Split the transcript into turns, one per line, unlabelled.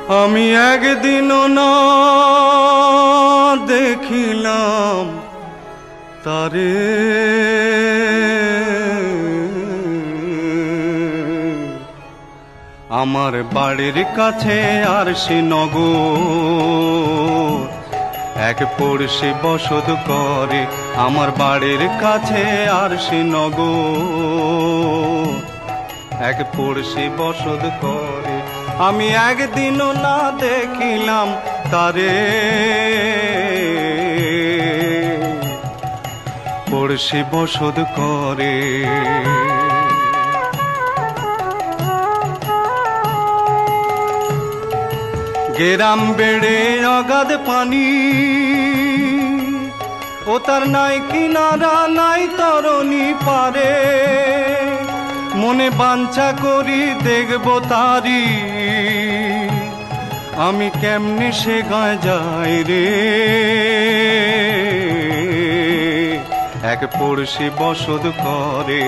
আমি একদিনও না দেখিলাম তারে, আমার বাড়ির কাছে আরশিনগর এক পড়শি বসত করে। আমার বাড়ির কাছে আরশিনগর এক পড়শি বসত করে। আমি একদিনও না দেখিলাম তারে, পড়শি বসত করে। গেরাম বেড়ে অগাধ পানি, ও তার নাই কিনারা নাই তরণী পারে। মনে বাঞ্ছা করি দেখব তারি, আমি কেমনে সে গায়ে যাই রে। এক পড়শি বসত করে।